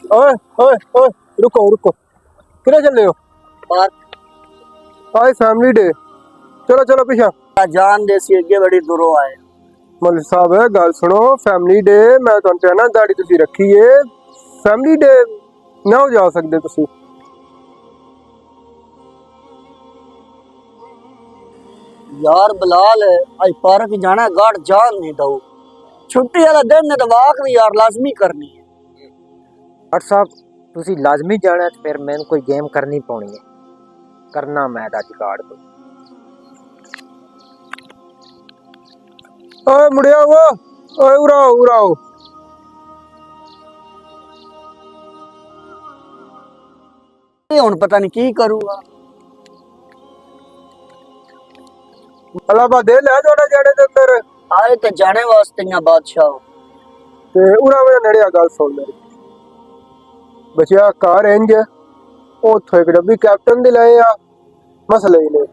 ओए ओए ओए, रुको रुको, किधर चल रहे हो? आज फैमिली डे, चलो चलो पीछा। जान देसी अगे बड़ी दूरों आए। मौलवी साहब गल सुनो, फैमिली डे मैं तुहानू कहना दाड़ी तुसी रखी है, फैमिली डे ना हो जा सकते तुसी। यार बलाल आज पार्क जाना गाड़ जान नहीं दऊ। छुट्टी वाला दिन ने तो वाक भी यार लाजमी करनी है। डॉक्टर साहब तुसी लाजमी जाना है, फिर मैंने कोई गेम करनी पौनी है, करना मैं दा जुगाड़ को। ओए मुड़िया वो, ओए उराओ उराओ। हुण पता नहीं की करूंगा। अलावा दे ले जोड़ा जाने दे अंदर आए तो जाने वास्ते या बादशाह ते उरा में नड़िया गल सुन मेरी बचिया कार इंज उथों एक डब्बी कैप्टन दी लाए आ मसले ही ने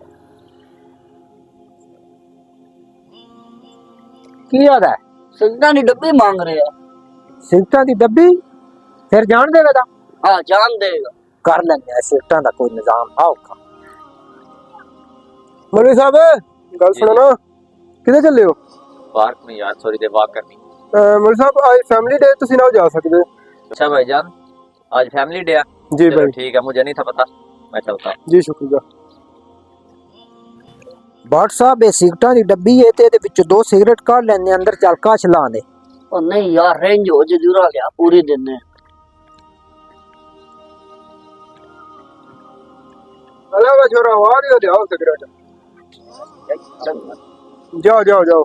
की याद है सिगरेट की डब्बी मांग रहे हैं। सिगरेटां दी डब्बी फिर जान देगा दा हाँ जान देगा। कर लेंगे सिगरेटां दा कोई निजाम आओ का। मौलवी साहब गल सुनो ना, किधर चले हो? पार्क में यार थोड़ी देर वॉक करनी। मौलवी साहब आज फैमिली डे तुसी ना जा सकते। अच्छा भाईजान आज फैमिली डे है। जी चलो भाई ठीक है, मुझे नहीं था पता, मैं चलता हूँ। जी शुक्रिया। बाट साहब ये सिगरेटां दी डब्बी है ते दे विच दो सिगरेट काढ़ लेने अंदर चलका चला दे। और नहीं यार रेंज हो जरूर लिया पूरी दिन है। अलावा छोरा आ रही हो जाओ सिगरेट, जाओ जाओ जाओ।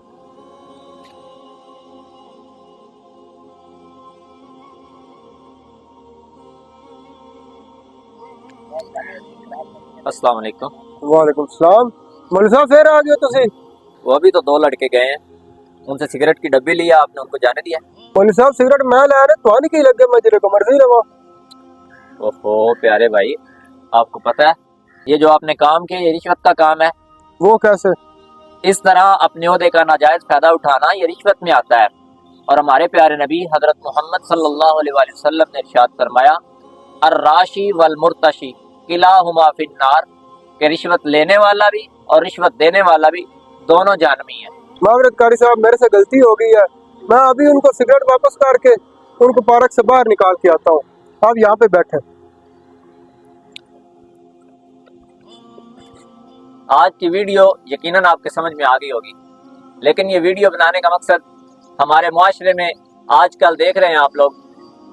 अस्सलाम वालेकुम। वालेकुम सलाम। मौलवी साहब फिर आ गए तुसी? वो अभी तो दो लड़के गए हैं, उनसे सिगरेट की डब्बी लिया, आपने उनको जाने दिया? मौलवी साहब सिगरेट मैं ला रहा तो नहीं लगे, मैं जेरे को मर्जी रवा। ओहो प्यारे भाई, आपको पता है ये जो आपने काम किया ये रिश्वत का काम है। वो कैसे? इस तरह अपने ओहदे का नाजायज फायदा उठाना ये रिश्वत में आता है। और हमारे प्यारे नबी हजरत मोहम्मद सल्लल्लाहु अलैहि वसल्लम ने इरशाद फरमाया अर्राशी वल मुर्तशी किलाहुमा फिन्नार, कि रिश्वत लेने वाला भी और रिश्वत देने वाला भी दोनों जानमी है। मावरत कारी साहब मेरे से गलती हो गई है, मैं अभी उनको सिगरेट वापस करके उनको पार्क से बाहर निकाल के आता हूँ, आप यहाँ पे बैठे। आज की वीडियो यकीनन आपके समझ में आ गई होगी, लेकिन ये वीडियो बनाने का मकसद हमारे मुआशरे में आजकल देख रहे हैं आप लोग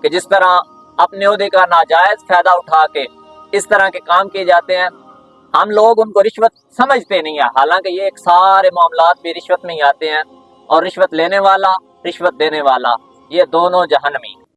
कि जिस तरह अपने ओहदे का नाजायज फायदा उठा के इस तरह के काम किए जाते हैं, हम लोग उनको रिश्वत समझते नहीं है। हालांकि ये एक सारे मामलात भी रिश्वत में ही आते हैं और रिश्वत लेने वाला रिश्वत देने वाला ये दोनों जहन्नमी।